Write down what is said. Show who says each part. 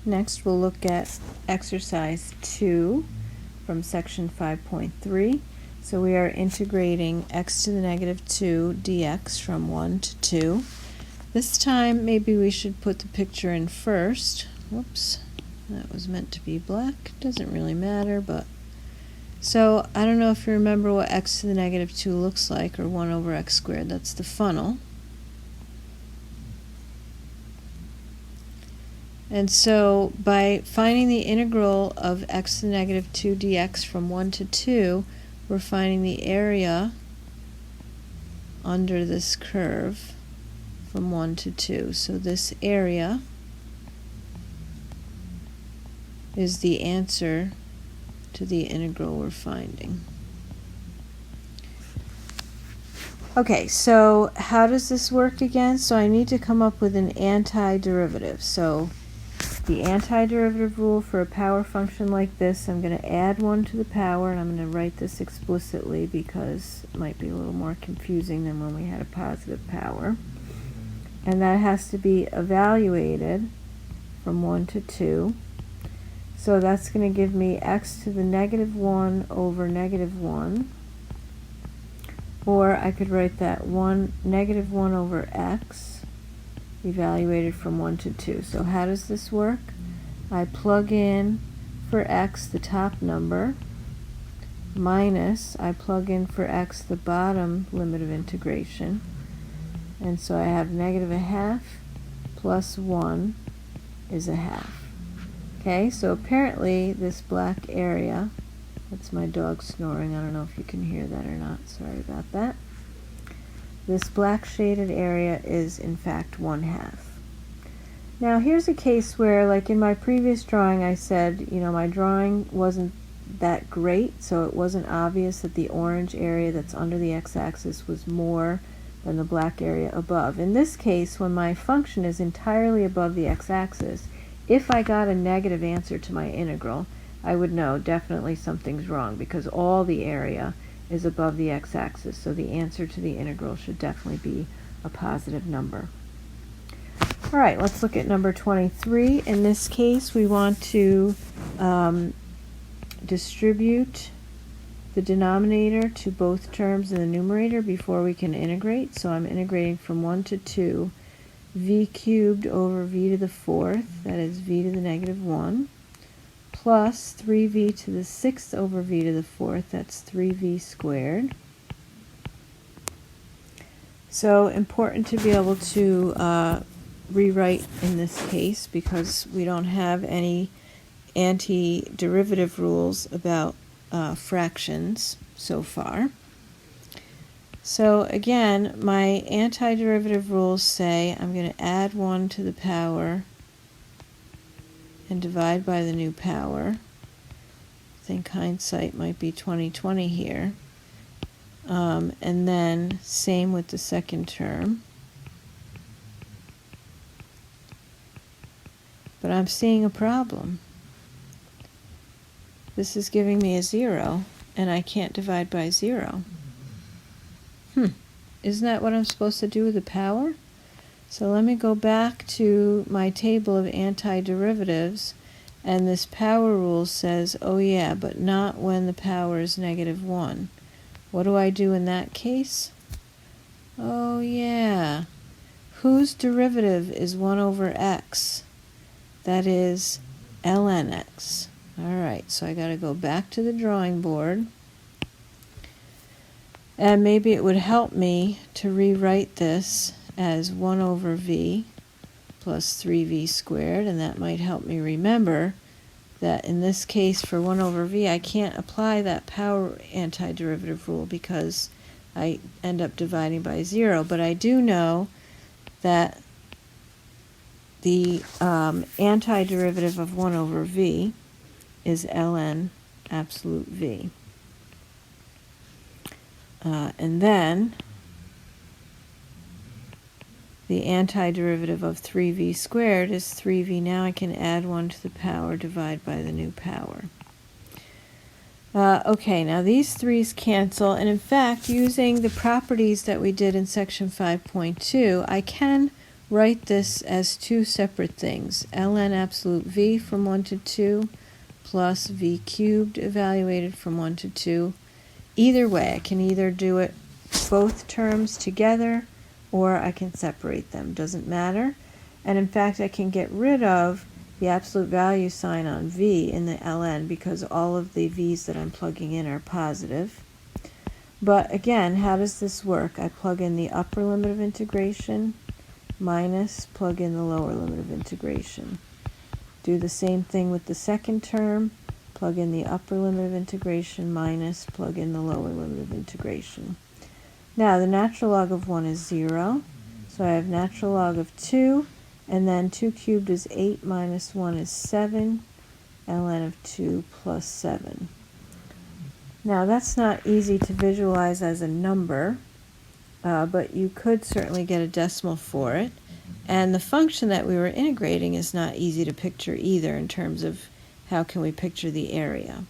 Speaker 1: Next, we'll look at exercise 2 from section 5.3. So we are integrating x to the negative 2 dx from 1 to 2. This time, maybe we should put the picture in first. Whoops, that was meant to be black. Doesn't really matter, but... So, I don't know if you remember what x to the negative 2 looks like, or 1 over x squared. That's the funnel. And so, by finding the integral of x to the negative 2 dx from 1 to 2, we're finding the area under this curve from 1 to 2. So this area is the answer to the integral we're finding. Okay, so how does this work again? So I need to come up with an antiderivative. So the antiderivative rule for a power function like this, I'm going to add 1 to the power, and I'm going to write this explicitly because it might be a little more confusing than when we had a positive power. And that has to be evaluated from 1 to 2. So that's going to give me x to the negative 1 over negative 1. Or I could write that negative 1 over x evaluated from 1 to 2. So how does this work? I plug in for x the top number, minus I plug in for x the bottom limit of integration. And so I have negative a half plus 1 is a half. Okay, so apparently this black area, that's my dog snoring, I don't know if you can hear that or not, sorry about that. This black shaded area is in fact 1/2. Now here's a case where, like in my previous drawing, I said, my drawing wasn't that great, so it wasn't obvious that the orange area that's under the x-axis was more than the black area above. In this case, when my function is entirely above the x-axis, if I got a negative answer to my integral, I would know definitely something's wrong because all the area is above the x-axis, so the answer to the integral should definitely be a positive number. All right, let's look at number 23. In this case, we want to distribute the denominator to both terms in the numerator before we can integrate. So I'm integrating from 1 to 2, v cubed over v to the 4th, that is v to the negative 1, plus 3v to the 6th over v to the 4th, that's 3v squared. So important to be able to rewrite in this case because we don't have any antiderivative rules about fractions so far. So again, my antiderivative rules say I'm going to add 1 to the power and divide by the new power. I think hindsight might be 20/20 here. And then same with the second term. But I'm seeing a problem. This is giving me a 0, and I can't divide by 0. Isn't that what I'm supposed to do with the power? So let me go back to my table of antiderivatives, and this power rule says, oh yeah, but not when the power is negative 1. What do I do in that case? Oh yeah, whose derivative is 1 over x? That is ln x. Alright, so I got to go back to the drawing board. And maybe it would help me to rewrite this as 1 over v plus 3v squared, and that might help me remember that in this case for 1 over v I can't apply that power antiderivative rule because I end up dividing by 0, but I do know that the antiderivative of 1 over v is ln absolute v. And then the antiderivative of 3v squared is 3v. Now I can add 1 to the power, divide by the new power. Okay, now these 3's cancel, and in fact, using the properties that we did in section 5.2, I can write this as two separate things. Ln absolute v from 1 to 2 plus v cubed evaluated from 1 to 2. Either way, I can either do it both terms together or I can separate them. Doesn't matter. And in fact, I can get rid of the absolute value sign on v in the ln because all of the v's that I'm plugging in are positive. But again, how does this work? I plug in the upper limit of integration minus plug in the lower limit of integration. Do the same thing with the second term. Plug in the upper limit of integration minus plug in the lower limit of integration. Now the natural log of 1 is 0. So I have natural log of 2. And then 2 cubed is 8 minus 1 is 7. Ln of 2 plus 7. Now that's not easy to visualize as a number, but you could certainly get a decimal for it. And the function that we were integrating is not easy to picture either in terms of how can we picture the area.